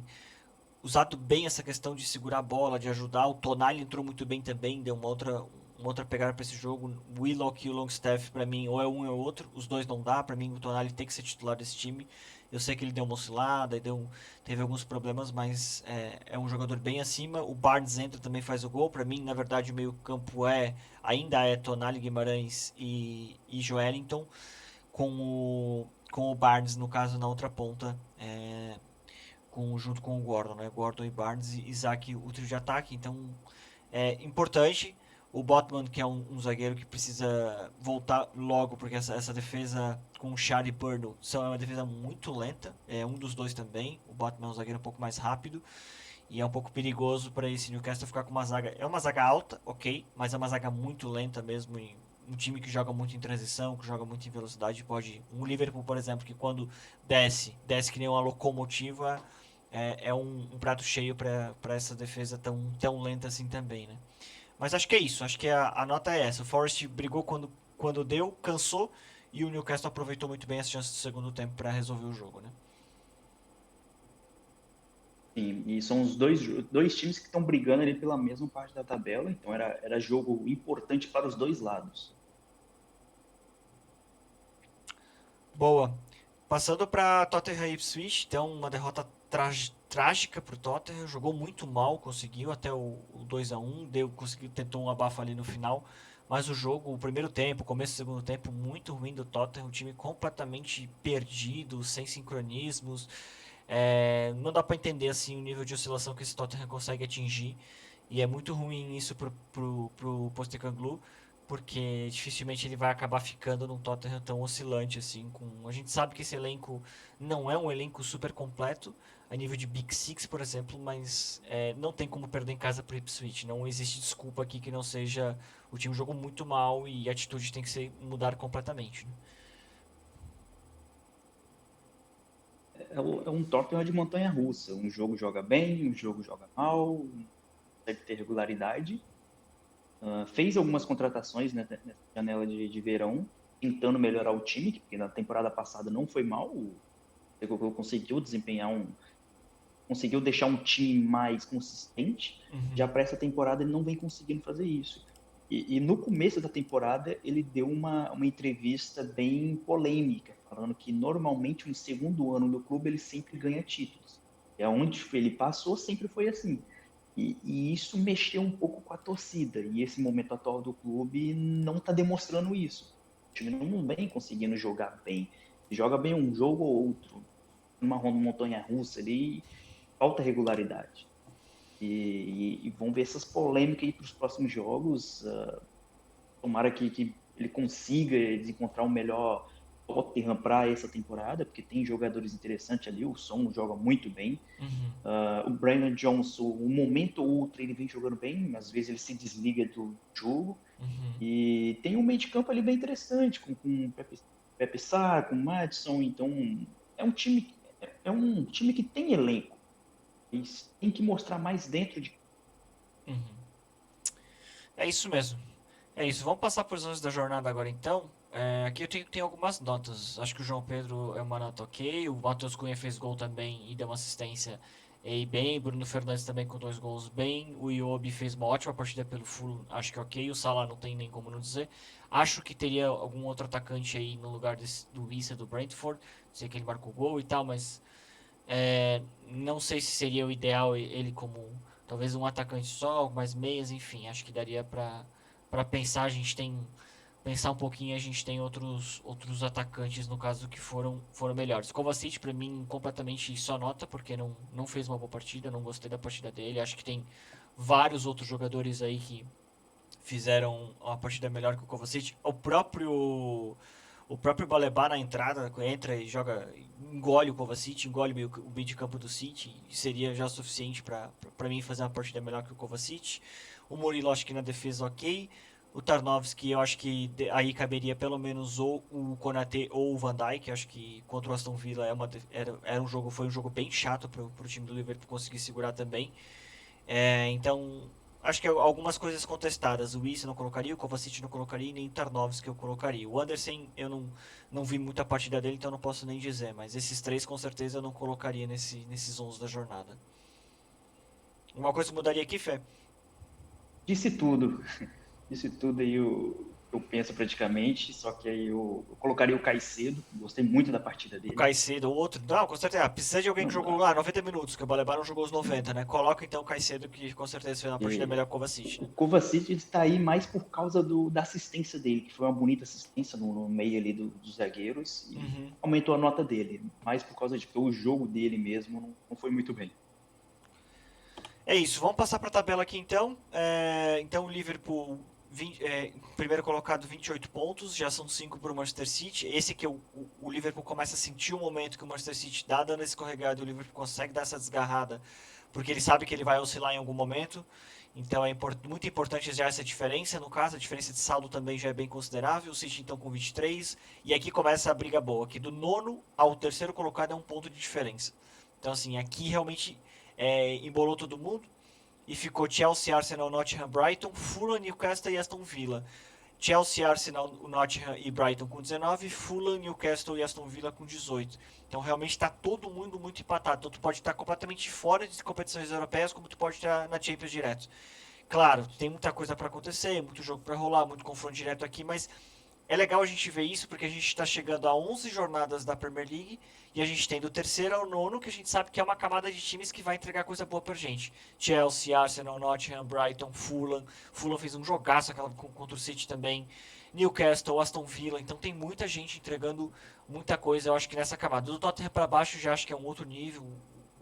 usado bem essa questão de segurar a bola, de ajudar. O Tonali entrou muito bem também, deu uma outra pegada para esse jogo. O Willock e o Longstaff, para mim, ou é um ou é outro. Os dois não dá. Para mim, o Tonali tem que ser titular desse time. Eu sei que ele deu uma oscilada, teve alguns problemas, mas é um jogador bem acima. O Barnes entra também faz o gol. Para mim, na verdade, o meio-campo ainda é Tonali, Guimarães e Joelinton, com o Barnes, no caso, na outra ponta. Junto com o Gordon, né? Gordon e Barnes e Isaac, o trio de ataque. Então é importante. O Botman, que é um zagueiro que precisa voltar logo, porque essa defesa com o Char e Burno é uma defesa muito lenta. É um dos dois também. O Botman é um zagueiro um pouco mais rápido. E é um pouco perigoso para esse Newcastle ficar com uma zaga. É uma zaga alta, ok, mas é uma zaga muito lenta mesmo. E um time que joga muito em transição, que joga muito em velocidade, pode. Um Liverpool, por exemplo, que quando desce que nem uma locomotiva, é um prato cheio para essa defesa tão lenta assim também, né? Mas acho que é isso, acho que a nota é essa. O Forest brigou quando deu, cansou, e o Newcastle aproveitou muito bem as chances do segundo tempo para resolver o jogo, né? Sim, e são os dois times que estão brigando ali pela mesma parte da tabela, então era jogo importante para os dois lados. Boa. Passando para Tottenham e Ipswich, então uma derrota trágica para o Tottenham. Jogou muito mal, conseguiu até o 2-1, tentou um abafo ali no final. Mas o jogo, o primeiro tempo, o começo do segundo tempo, muito ruim do Tottenham. O time completamente perdido, sem sincronismos. Não dá para entender assim o nível de oscilação que esse Tottenham consegue atingir. E é muito ruim isso pro Postecoglou. porque dificilmente ele vai acabar ficando num Tottenham tão oscilante assim. A gente sabe que esse elenco não é um elenco super completo, a nível de Big Six, por exemplo, mas não tem como perder em casa pro Ipswich. Não existe desculpa aqui que não seja o time jogou muito mal e a atitude tem que ser mudar completamente. Né? É um Tottenham de montanha-russa. Um jogo joga bem, um jogo joga mal, não consegue ter regularidade. Fez algumas contratações, né, nessa janela de verão, tentando melhorar o time, porque na temporada passada não foi mal. O Liverpool conseguiu deixar um time mais consistente. Uhum. Já para essa temporada ele não vem conseguindo fazer isso. E no começo da temporada ele deu uma entrevista bem polêmica, falando que normalmente no segundo ano do clube ele sempre ganha títulos. É onde ele passou sempre foi assim. E isso mexeu um pouco com a torcida. E esse momento atual do clube não está demonstrando isso. O time não vem conseguindo jogar bem. Joga bem um jogo ou outro. Uma montanha-russa ali, falta regularidade. E vamos ver essas polêmicas aí para os próximos jogos. Tomara que ele consiga encontrar o melhor Tottenham para essa temporada, porque tem jogadores interessantes ali. O Son joga muito bem. Uhum. O Brandon Johnson, um momento ou outro, ele vem jogando bem, às vezes ele se desliga do jogo. Uhum. E tem um meio de campo ali bem interessante, com Pepe Sarr, com Maddison. Então, é um time que tem elenco. Eles têm que mostrar mais dentro de. Uhum. É isso mesmo. É isso. Vamos passar por os da jornada agora então. Aqui eu tenho algumas notas. Acho que o João Pedro é uma nota ok. O Matheus Cunha fez gol também e deu uma assistência e bem. Bruno Fernandes também com 2 gols bem. O Iwobi fez uma ótima partida pelo Fulham. Acho que ok. O Salah não tem nem como não dizer. Acho que teria algum outro atacante aí no lugar do Issa do Brentford. Sei que ele marcou gol e tal, mas não sei se seria o ideal ele como talvez um atacante só, mais meias, enfim. Acho que daria para pensar. A gente tem pensar um pouquinho, a gente tem outros atacantes no caso que foram melhores. Kovacic para mim completamente só nota porque não fez uma boa partida, não gostei da partida dele. Acho que tem vários outros jogadores aí que fizeram uma partida melhor que o Kovacic. O próprio Baleba na entrada entra e joga, engole o Kovacic, engole o meio de campo do City, e seria já suficiente para mim fazer uma partida melhor que o Kovacic. O Murilo acho que na defesa ok. O Tarnowski eu acho que aí caberia pelo menos ou o Konaté ou o Van Dijk. Acho que contra o Aston Villa foi um jogo bem chato pro time do Liverpool conseguir segurar também. Então, acho que algumas coisas contestadas. O Issa não colocaria, o Kovacic não colocaria, nem o Tarnowski eu colocaria. O Anderson, eu não vi muita partida dele, então não posso nem dizer. Mas esses três, com certeza, eu não colocaria nesses 11 da jornada. Uma coisa que mudaria aqui, Fé? Disse tudo. Disse tudo aí eu penso praticamente, só que aí eu colocaria o Caicedo. Gostei muito da partida O dele. Caicedo, ou outro. Não, com certeza. Precisa de alguém que Não, jogou lá 90 minutos, que o Baleba não jogou os 90, né? Coloca então o Caicedo, que com certeza fez uma partida melhor que o Kovacic, o né? Kovacic está aí mais por causa da assistência dele, que foi uma bonita assistência no meio ali dos zagueiros e Uhum. aumentou a nota dele, mais por causa de que o jogo dele mesmo não foi muito bem. É isso, vamos passar para a tabela aqui então. Então o Liverpool, primeiro colocado 28 pontos, já são 5 para o Manchester City. Esse aqui o Liverpool começa a sentir o momento que o Manchester City está dando esse escorregado e o Liverpool consegue dar essa desgarrada, porque ele sabe que ele vai oscilar em algum momento. Então é muito importante já essa diferença. No caso, a diferença de saldo também já é bem considerável. O City então com 23. E aqui começa a briga boa, que do nono ao terceiro colocado é um ponto de diferença. Então assim, aqui realmente embolou todo mundo e ficou Chelsea, Arsenal, Nottingham, Brighton, Fulham, Newcastle e Aston Villa. Chelsea, Arsenal, Nottingham e Brighton com 19, Fulham, Newcastle e Aston Villa com 18. Então realmente está todo mundo muito empatado. Então tu pode estar completamente fora de competições europeias, como tu pode estar na Champions direto. Claro, tem muita coisa para acontecer, muito jogo para rolar, muito confronto direto aqui, mas é legal a gente ver isso porque a gente está chegando a 11 jornadas da Premier League e a gente tem do terceiro ao nono que a gente sabe que é uma camada de times que vai entregar coisa boa pra gente. Chelsea, Arsenal, Nottingham, Brighton, Fulham. Fulham fez um jogaço contra o City também. Newcastle, Aston Villa. Então tem muita gente entregando muita coisa, eu acho que nessa camada. Do Tottenham para baixo já acho que é um outro nível.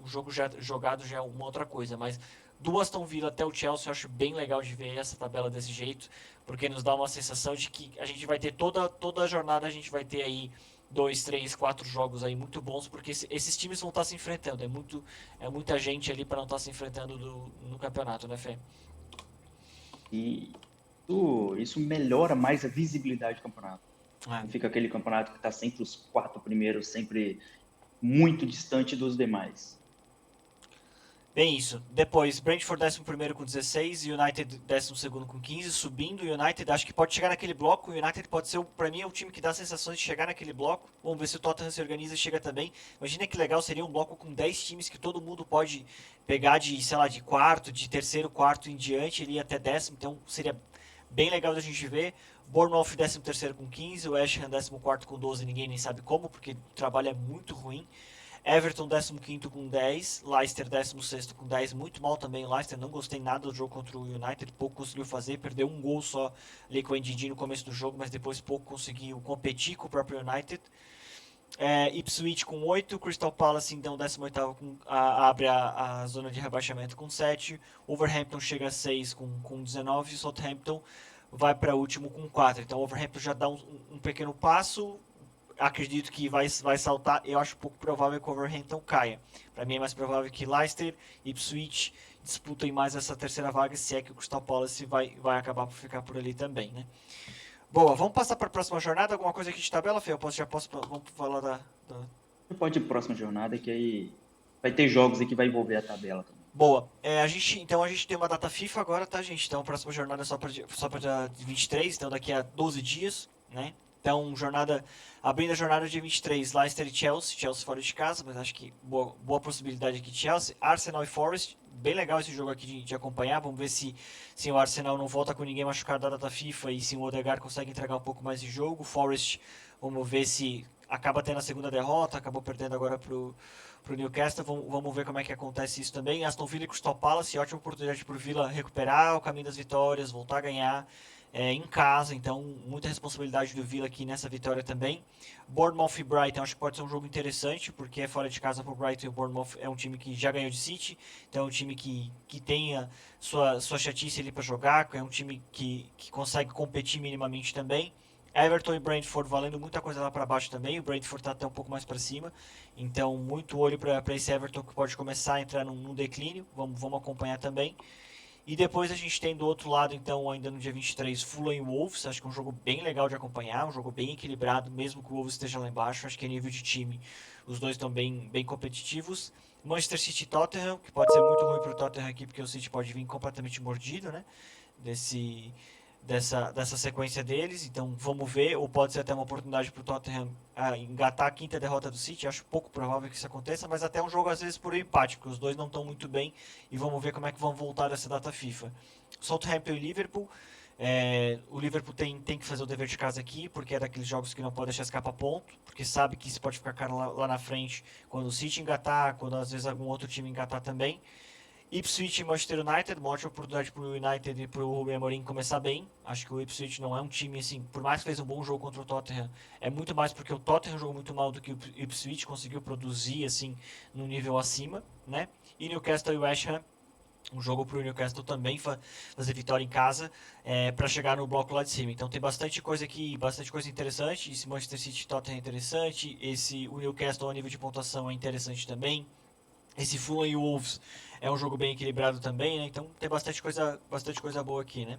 O jogo já jogado já é uma outra coisa, mas do Aston Villa até o Chelsea. Eu acho bem legal de ver essa tabela desse jeito, porque nos dá uma sensação de que a gente vai ter toda a jornada, a gente vai ter aí 2, 3, 4 jogos aí muito bons, porque esses times vão estar se enfrentando. É muita gente ali para não estar se enfrentando no campeonato, né, Fê? E isso melhora mais a visibilidade do campeonato. É. Não fica aquele campeonato que está sempre os 4 primeiros, sempre muito distante dos demais. Bem isso. Depois, Brentford 11º com 16, United 12º com 15, subindo. O United acho que pode chegar naquele bloco. O United pode ser, para mim, é o time que dá sensações de chegar naquele bloco. Vamos ver se o Tottenham se organiza e chega também. Imagina que legal seria um bloco com 10 times que todo mundo pode pegar de, sei lá, de quarto, de terceiro, quarto em diante, ali até 10º. Então seria bem legal da gente ver. Bournemouth 13º com 15, o West Ham 14º com 12, ninguém nem sabe como, porque o trabalho é muito ruim. Everton 15º com 10, Leicester 16º com 10, muito mal também o Leicester, não gostei nada do jogo contra o United, pouco conseguiu fazer, perdeu um gol só ali com o Ndidi no começo do jogo, mas depois pouco conseguiu competir com o próprio United. Ipswich com 8, Crystal Palace então 18º abre a zona de rebaixamento com 7, Wolverhampton chega a 6 com 19 e Southampton vai para último com 4, então o Wolverhampton já dá um pequeno passo. Acredito que vai saltar. Eu acho pouco provável que o Wolverhampton caia. Para mim é mais provável que Leicester e Ipswich disputem mais essa terceira vaga, se é que o Crystal Palace vai acabar por ficar por ali também, né? Boa, vamos passar para a próxima jornada. Alguma coisa aqui de tabela, Fê? Vamos falar da... Você pode ir para a próxima jornada, que aí vai ter jogos aí que vai envolver a tabela também. Boa. Então a gente tem uma data FIFA agora, tá, gente? Então a próxima jornada é só para dia 23, então daqui a 12 dias, né? Então, abrindo a jornada dia 23, Leicester e Chelsea fora de casa, mas acho que boa possibilidade aqui de Chelsea. Arsenal e Forest, bem legal esse jogo aqui de acompanhar. Vamos ver se o Arsenal não volta com ninguém machucado da data FIFA e se o Odegaard consegue entregar um pouco mais de jogo. Forest, vamos ver se acaba tendo a segunda derrota, acabou perdendo agora pro Newcastle. Vamos ver como é que acontece isso também. Aston Villa e Crystal Palace, ótima oportunidade pro Villa recuperar o caminho das vitórias, voltar a ganhar. Em casa, então muita responsabilidade do Villa aqui nessa vitória também. Bournemouth e Brighton, acho que pode ser um jogo interessante, porque é fora de casa para o Brighton e o Bournemouth é um time que já ganhou de City, então é um time que tem a sua chatice ali para jogar, é um time que consegue competir minimamente também. Everton e Brentford valendo muita coisa lá para baixo também, o Brentford está até um pouco mais para cima, então muito olho para esse Everton que pode começar a entrar num declínio, vamos acompanhar também. E depois a gente tem do outro lado, então, ainda no dia 23, Fulham e Wolves. Acho que é um jogo bem legal de acompanhar, um jogo bem equilibrado, mesmo que o Wolves esteja lá embaixo. Acho que é nível de time, os dois estão bem competitivos. Manchester City e Tottenham, que pode ser muito ruim para o Tottenham aqui, porque o City pode vir completamente mordido, né? Dessa sequência deles, então vamos ver, ou pode ser até uma oportunidade para o Tottenham engatar a quinta derrota do City. Acho pouco provável que isso aconteça, mas até um jogo às vezes por empate, porque os dois não estão muito bem e vamos ver como é que vão voltar dessa data FIFA. Southampton e Liverpool, o Liverpool tem que fazer o dever de casa aqui, porque é daqueles jogos que não pode deixar escapar ponto, porque sabe que isso pode ficar caro lá na frente quando o City engatar, quando às vezes algum outro time engatar também. Ipswich e Manchester United, uma ótima oportunidade para o United e para o Rubem Amorim começar bem. Acho que o Ipswich não é um time, assim, por mais que fez um bom jogo contra o Tottenham, é muito mais porque o Tottenham jogou muito mal do que o Ipswich conseguiu produzir, assim, no nível acima, né? E Newcastle e West Ham, um jogo para o Newcastle também fazer vitória em casa para chegar no bloco lá de cima. Então tem bastante coisa aqui, bastante coisa interessante. Esse Manchester City Tottenham é interessante, o Newcastle a nível de pontuação é interessante também. Esse Fulham e Wolves é um jogo bem equilibrado também, né? Então tem bastante coisa boa aqui, né?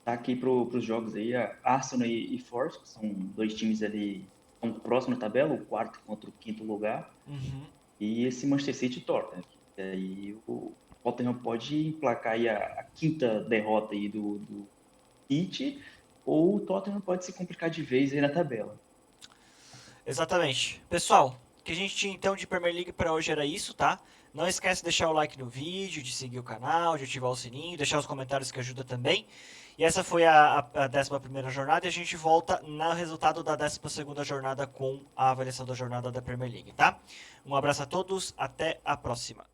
Tá aqui para os jogos aí, a Arsenal e Forest, que são dois times ali tão próximos na tabela, o quarto contra o quinto lugar. Uhum. E esse Manchester City e Tottenham. E aí o Tottenham pode emplacar aí a quinta derrota aí do City, ou o Tottenham pode se complicar de vez aí na tabela. Exatamente. Pessoal, o que a gente tinha então de Premier League para hoje era isso, tá? Não esquece de deixar o like no vídeo, de seguir o canal, de ativar o sininho, deixar os comentários que ajuda também. E essa foi a 11ª jornada e a gente volta no resultado da 12ª jornada com a avaliação da jornada da Premier League, tá? Um abraço a todos, até a próxima.